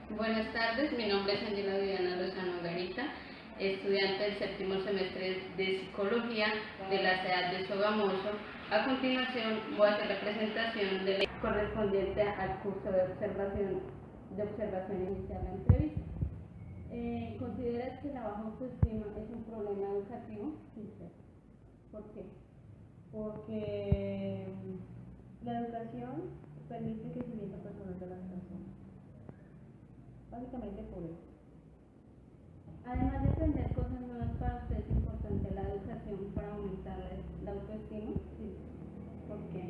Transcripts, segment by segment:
Buenas tardes, mi nombre es Angela Viviana Lozano Garita, estudiante del séptimo semestre de Psicología de la SEAD de Sogamoso. A continuación voy a hacer la presentación de la correspondiente al curso de observación inicial a la entrevista. ¿Consideras que la baja autoestima es un problema educativo? Sí. ¿Por qué? Porque la educación permite el crecimiento personal de las personas. Básicamente por eso. Además de aprender cosas nuevas, ¿para usted es importante la educación para aumentar la autoestima? Sí. ¿Por qué?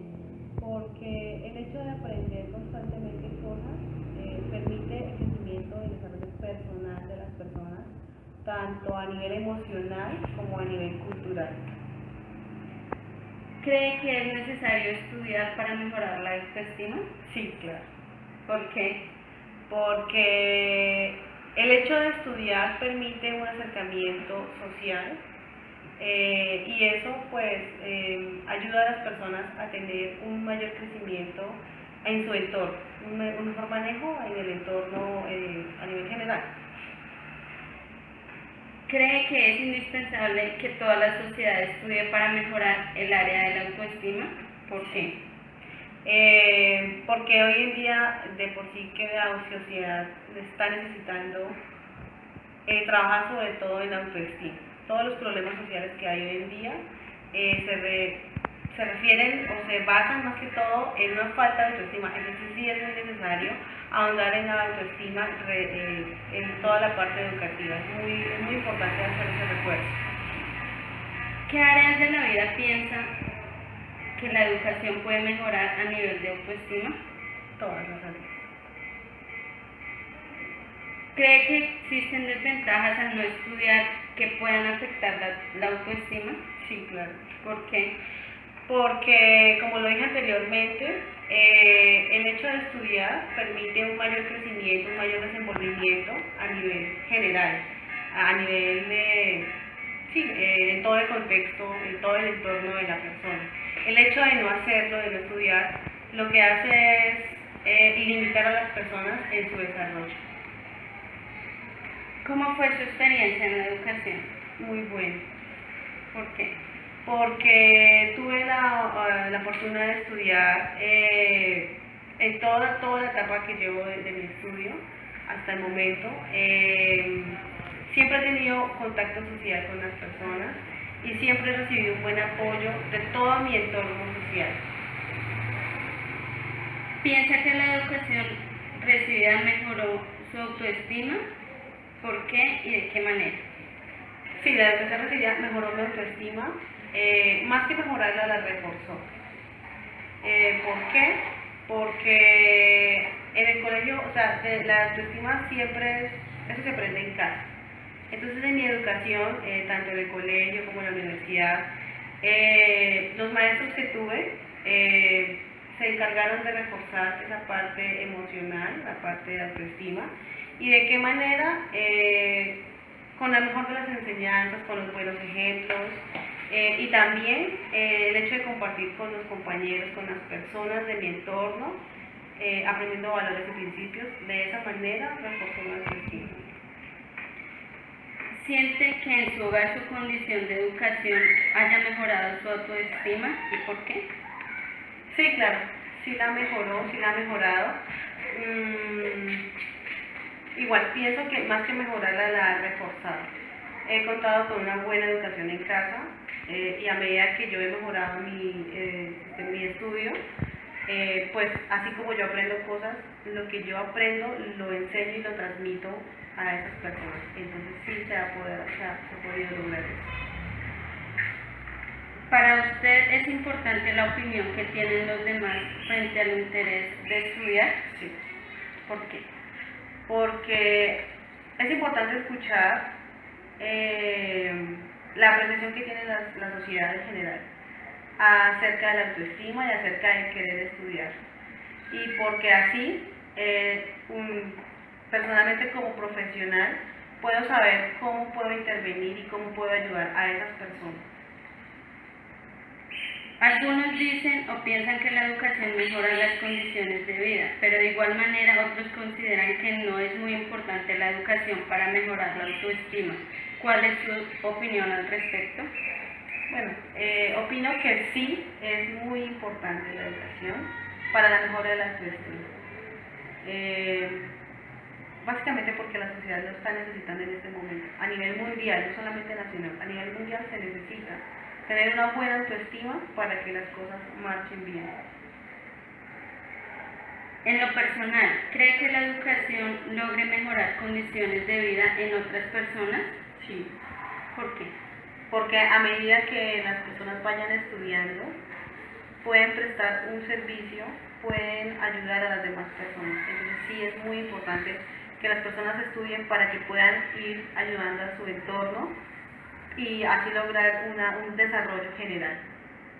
Porque el hecho de aprender constantemente cosas permite el crecimiento y el desarrollo personal de las personas, tanto a nivel emocional como a nivel cultural. ¿Cree que es necesario estudiar para mejorar la autoestima? Sí, claro. ¿Por qué? Porque el hecho de estudiar permite un acercamiento social y eso pues ayuda a las personas a tener un mayor crecimiento en su entorno, un mejor manejo en el entorno a nivel general. ¿Cree que es indispensable que toda la sociedad estudie para mejorar el área de la autoestima? ¿Por qué? Porque hoy en día de por sí que la sociedad está necesitando trabajar sobre todo en autoestima. Todos los problemas sociales que hay hoy en día se refieren o se basan más que todo en una falta de autoestima. Entonces sí es muy necesario ahondar en la autoestima en toda la parte educativa. Es muy importante hacer ese refuerzo. ¿Qué áreas de la vida piensa que la educación puede mejorar a nivel de autoestima? Todas las áreas. ¿Cree que existen desventajas al no estudiar que puedan afectar la autoestima? Sí, claro. ¿Por qué? Porque, como lo dije anteriormente, el hecho de estudiar permite un mayor crecimiento, un mayor desenvolvimiento a nivel general, a nivel de, en todo el contexto, en todo el entorno de la persona. El hecho de no hacerlo, de no estudiar, lo que hace es limitar a las personas en su desarrollo. ¿Cómo fue su experiencia en la educación? Muy buena. ¿Por qué? Porque tuve la fortuna de estudiar en toda la etapa que llevo de mi estudio hasta el momento. Siempre he tenido contacto social con las personas y siempre he recibido un buen apoyo de todo mi entorno social. ¿Piensa que la educación recibida mejoró su autoestima? ¿Por qué y de qué manera? Sí, la educación recibida mejoró mi autoestima, más que mejorarla, la reforzó. ¿Por qué? Porque en el colegio, la autoestima siempre, eso se aprende en casa. Entonces en mi educación, tanto en el colegio como en la universidad, los maestros que tuve se encargaron de reforzar esa parte emocional, la parte de autoestima, y de qué manera, con la mejor de las enseñanzas, con los buenos ejemplos, y también el hecho de compartir con los compañeros, con las personas de mi entorno, aprendiendo valores y principios, de esa manera reforzó la autoestima. ¿Siente que en su hogar su condición de educación haya mejorado su autoestima y por qué? Sí, claro, sí la mejoró, sí la ha mejorado. Igual pienso que más que mejorarla, la ha reforzado. He contado con una buena educación en casa y a medida que yo he mejorado mi estudio, pues así como yo aprendo cosas, lo que yo aprendo lo enseño y lo transmito a esas personas. Entonces sí se ha podido lograr eso. ¿Para usted es importante la opinión que tienen los demás frente al interés de estudiar? Sí. ¿Por qué? Porque es importante escuchar la apreciación que tiene la sociedad en general acerca de la autoestima y acerca del querer estudiar. Y porque así, personalmente como profesional, puedo saber cómo puedo intervenir y cómo puedo ayudar a esas personas. Algunos dicen o piensan que la educación mejora las condiciones de vida, pero de igual manera otros consideran que no es muy importante la educación para mejorar la autoestima. ¿Cuál es su opinión al respecto? Bueno, opino que sí es muy importante la educación para la mejora de la autoestima. Básicamente porque la sociedad lo está necesitando en este momento, a nivel mundial, no solamente nacional, a nivel mundial se necesita tener una buena autoestima para que las cosas marchen bien. En lo personal, ¿cree que la educación logre mejorar condiciones de vida en otras personas? Sí. ¿Por qué? Porque a medida que las personas vayan estudiando, pueden prestar un servicio, pueden ayudar a las demás personas. Entonces sí es muy importante que las personas estudien para que puedan ir ayudando a su entorno y así lograr un desarrollo general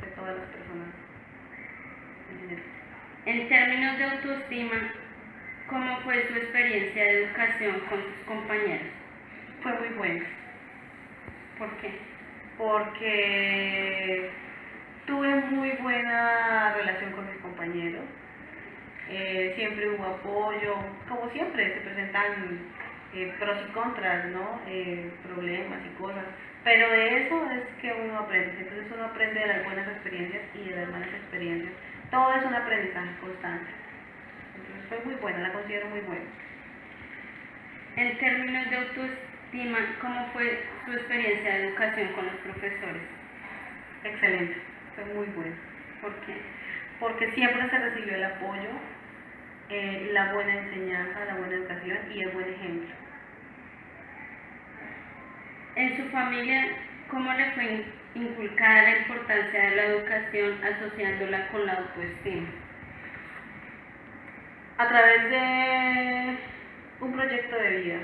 de todas las personas en general. En términos de autoestima, ¿cómo fue su experiencia de educación con sus compañeros? Fue muy buena. ¿Por qué? Porque tuve muy buena relación con mis compañeros. Siempre hubo apoyo, como siempre se presentan pros y contras, ¿no? Problemas y cosas, pero de eso es que uno aprende. Entonces uno aprende de las buenas experiencias y de las malas experiencias. Todo es un aprendizaje constante. Entonces fue muy buena, la considero muy buena. En términos de autoestima, ¿cómo fue su experiencia de educación con los profesores? Excelente, fue muy buena. ¿Por qué? Porque siempre se recibió el apoyo, la buena enseñanza, la buena educación y el buen ejemplo. En su familia, ¿cómo le fue inculcada la importancia de la educación asociándola con la autoestima? A través de un proyecto de vida.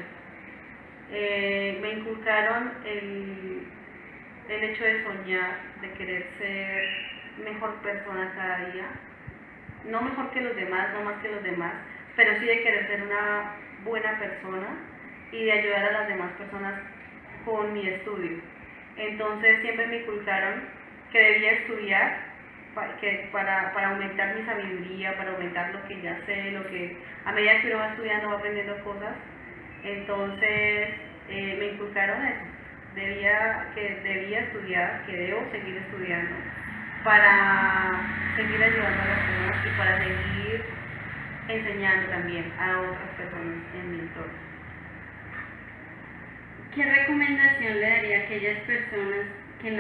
Me inculcaron el hecho de soñar, de querer ser mejor persona cada día. No mejor que los demás, no más que los demás, pero sí de querer ser una buena persona y de ayudar a las demás personas con mi estudio. Entonces siempre me inculcaron que debía estudiar para aumentar mi sabiduría, para aumentar lo que ya sé, lo que a medida que uno va estudiando va aprendiendo cosas. Entonces me inculcaron eso, debía estudiar, que debo seguir estudiando para seguir ayudando a las personas y para seguir enseñando también a otras personas en mi entorno. ¿Qué recomendación le daría a aquellas personas que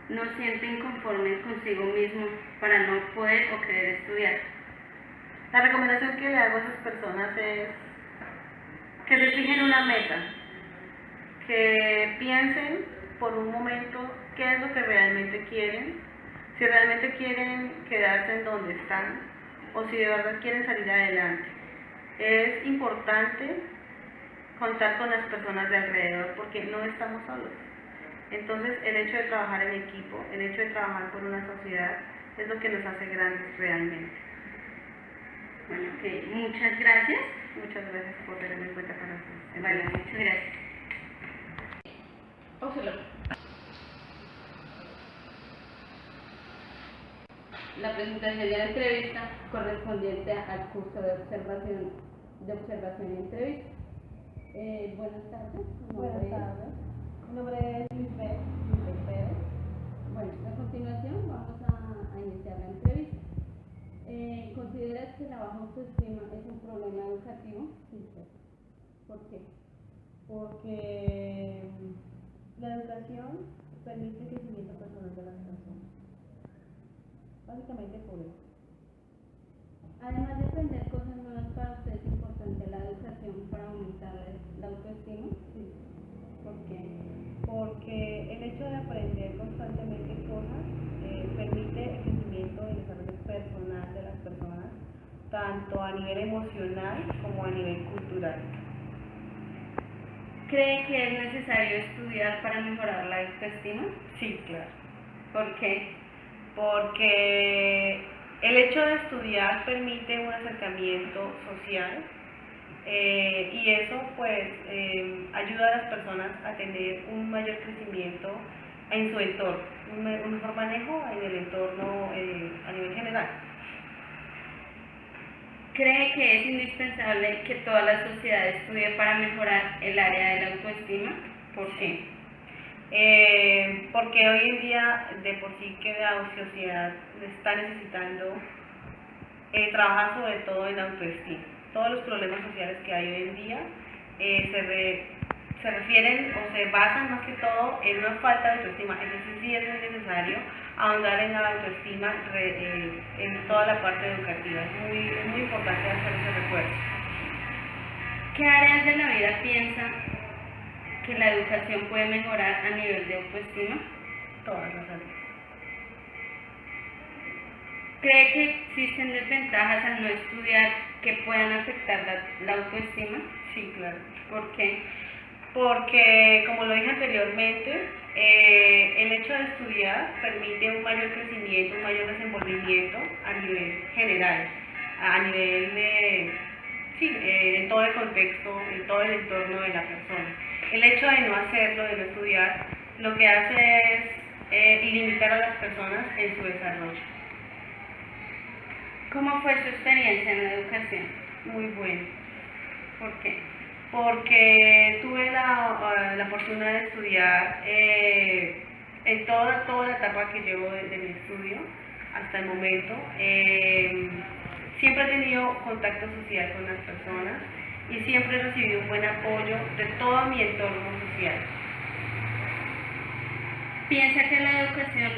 no sienten conformes consigo mismo para no poder o querer estudiar? La recomendación que le hago a esas personas es que se fijen una meta, que piensen por un momento qué es lo que realmente quieren, si realmente quieren quedarse en donde están o si de verdad quieren salir adelante. Es importante contar con las personas de alrededor porque no estamos solos. Entonces el hecho de trabajar en equipo, el hecho de trabajar por una sociedad es lo que nos hace grandes realmente. Bueno, muchas gracias. Muchas gracias por tenerme en cuenta para ustedes. Vale, muchas gracias. La presentación de la entrevista correspondiente al curso de observación y entrevista. Buenas tardes. Buenas tardes. Mi nombre es Lisbeth Pérez. Bueno, a continuación vamos a iniciar la entrevista. ¿Consideras que la baja autoestima es un problema educativo? Sí, sí. ¿Por qué? Porque la educación permite el crecimiento personal de las personas. Básicamente por eso. Además de aprender cosas nuevas, ¿para usted es importante la educación para aumentar la autoestima? Sí. ¿Por qué? Porque el hecho de aprender constantemente cosas permite el crecimiento y el desarrollo personal de las personas, tanto a nivel emocional como a nivel cultural. ¿Cree que es necesario estudiar para mejorar la autoestima? Sí, claro. ¿Por qué? Porque el hecho de estudiar permite un acercamiento social y eso pues ayuda a las personas a tener un mayor crecimiento en su entorno, un mejor manejo en el entorno a nivel general. ¿Cree que es indispensable que toda la sociedad estudie para mejorar el área de la autoestima? ¿Por qué? Porque hoy en día de por sí que la sociedad está necesitando trabajar sobre todo en autoestima. Todos los problemas sociales que hay hoy en día se refieren o se basan más que todo en una falta de autoestima. Entonces sí es muy necesario ahondar en la autoestima en toda la parte educativa. Es muy importante hacer ese recuerdo. ¿Qué áreas de la vida piensa que la educación puede mejorar a nivel de autoestima? Todas las áreas. ¿Cree que existen desventajas al no estudiar que puedan afectar la autoestima? Sí, claro. ¿Por qué? Porque, como lo dije anteriormente, el hecho de estudiar permite un mayor crecimiento, un mayor desenvolvimiento a nivel general, a nivel en todo el contexto, en todo el entorno de la persona. El hecho de no hacerlo, de no estudiar, lo que hace es limitar a las personas en su desarrollo. ¿Cómo fue su experiencia en la educación? Muy bueno. ¿Por qué? Porque tuve la fortuna de estudiar en toda la etapa que llevo de mi estudio hasta el momento. Siempre he tenido contacto social con las personas y siempre he recibido un buen apoyo de todo mi entorno social. ¿Piensa que la educación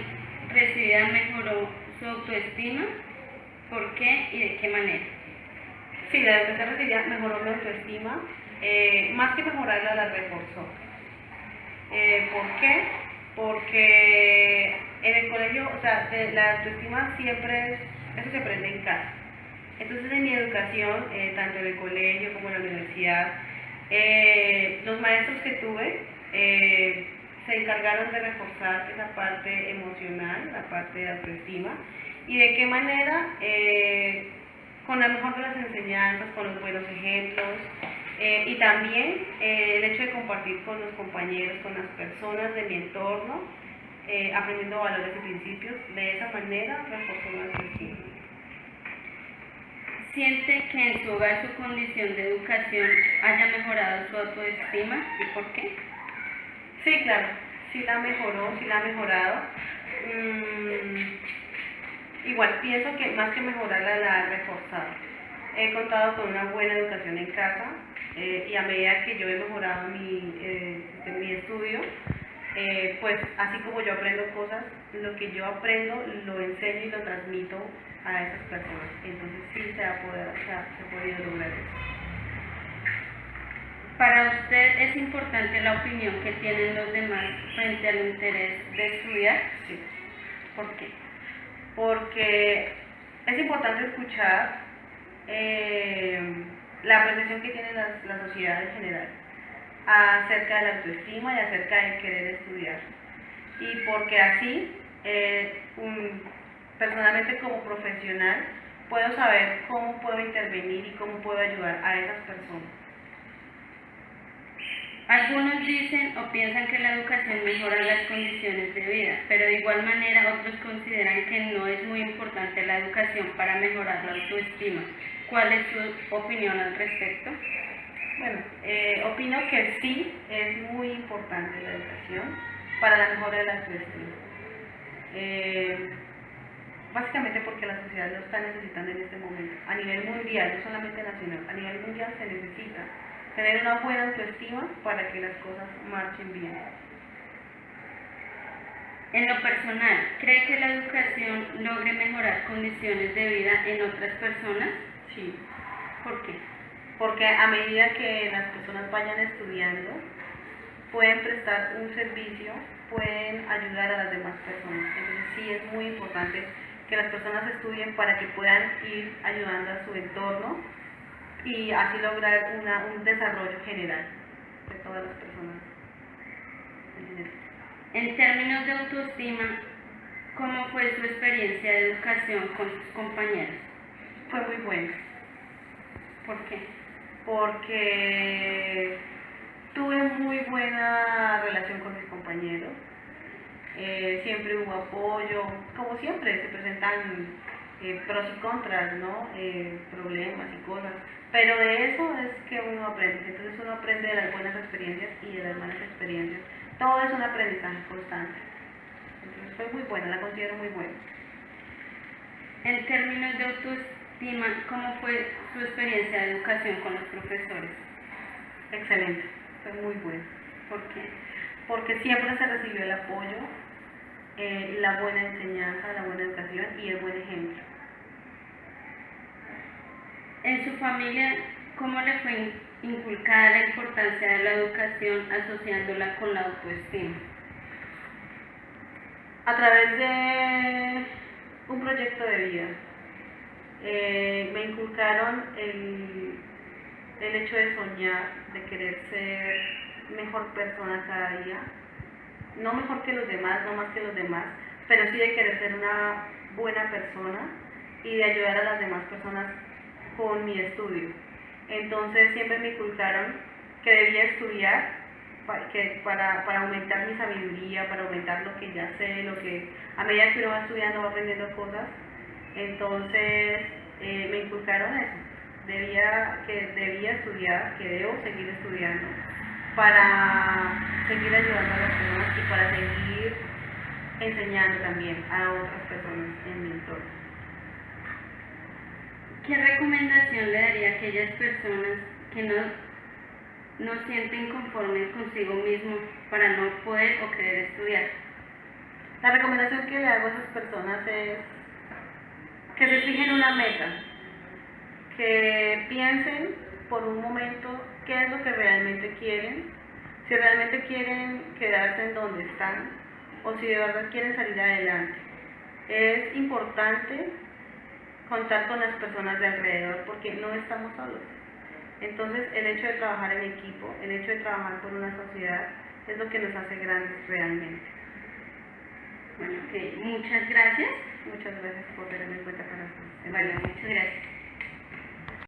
recibida mejoró su autoestima? ¿Por qué y de qué manera? Sí, la educación recibida mejoró mi autoestima, más que mejorarla, la reforzó. ¿Por qué? Porque en el colegio, o sea, la autoestima eso se aprende en casa. Entonces en mi educación, tanto en el colegio como en la universidad, los maestros que tuve se encargaron de reforzar esa parte emocional, la parte de autoestima, y de qué manera, con la mejor de las enseñanzas, con los buenos ejemplos, y también el hecho de compartir con los compañeros, con las personas de mi entorno, aprendiendo valores y principios, de esa manera reforzó la autoestima. ¿Siente que en su hogar su condición de educación haya mejorado su autoestima y por qué? Sí, claro, sí la mejoró, sí la ha mejorado. Igual pienso que más que mejorarla, la ha reforzado. He contado con una buena educación en casa y a medida que yo he mejorado mi estudio, pues así como yo aprendo cosas, lo que yo aprendo lo enseño y lo transmito a esas personas. Entonces sí se ha podido lograr eso. ¿Para usted es importante la opinión que tienen los demás frente al interés de estudiar? Sí. ¿Por qué? Porque es importante escuchar la apreciación que tiene la sociedad en general acerca de la autoestima y acerca del querer estudiar. Y porque así, personalmente como profesional, puedo saber cómo puedo intervenir y cómo puedo ayudar a esas personas. Algunos dicen o piensan que la educación mejora las condiciones de vida, pero de igual manera otros consideran que no es muy importante la educación para mejorar la autoestima. ¿Cuál es su opinión al respecto? Bueno, opino que sí es muy importante la educación para la mejora de la autoestima. Básicamente porque la sociedad lo está necesitando en este momento, a nivel mundial, no solamente nacional, a nivel mundial se necesita tener una buena autoestima para que las cosas marchen bien. En lo personal, ¿cree que la educación logre mejorar condiciones de vida en otras personas? Sí. ¿Por qué? Porque a medida que las personas vayan estudiando, pueden prestar un servicio, pueden ayudar a las demás personas. Entonces sí es muy importante que las personas estudien para que puedan ir ayudando a su entorno y así lograr un desarrollo general de todas las personas. En términos de autoestima, ¿cómo fue su experiencia de educación con sus compañeros? Fue muy buena. ¿Por qué? Porque tuve muy buena relación con mis compañeros. siempre hubo apoyo, como siempre se presentan pros y contras, ¿no? Problemas y cosas, pero de eso es que uno aprende. Entonces uno aprende de las buenas experiencias y de las malas experiencias. Todo es un aprendizaje constante. Entonces fue muy buena, la considero muy buena. En términos de autoestima, ¿cómo fue su experiencia de educación con los profesores? Excelente, fue muy buena. ¿Por qué? Porque siempre se recibió el apoyo, la buena enseñanza, la buena educación y el buen ejemplo. En su familia, ¿cómo le fue inculcada la importancia de la educación asociándola con la autoestima? A través de un proyecto de vida, me inculcaron el hecho de soñar, de querer ser mejor persona cada día, no mejor que los demás, no más que los demás, pero sí de querer ser una buena persona y de ayudar a las demás personas con mi estudio. Entonces siempre me inculcaron que debía estudiar para aumentar mi sabiduría, para aumentar lo que ya sé, lo que a medida que uno va estudiando va aprendiendo cosas. Entonces me inculcaron eso, debía estudiar, que debo seguir estudiando para seguir ayudando a las personas y para seguir enseñando también a otras personas en mi entorno. ¿Qué recomendación le daría a aquellas personas que no sienten conformes consigo mismo para no poder o querer estudiar? La recomendación que le hago a esas personas es que se fijen una meta, que piensen por un momento qué es lo que realmente quieren, si realmente quieren quedarse en donde están o si de verdad quieren salir adelante. Es importante contar con las personas de alrededor porque no estamos solos. Entonces el hecho de trabajar en equipo, el hecho de trabajar por una sociedad es lo que nos hace grandes realmente. Bueno, muchas gracias. Muchas gracias por tenerme en cuenta para eso. Bueno, muchas gracias.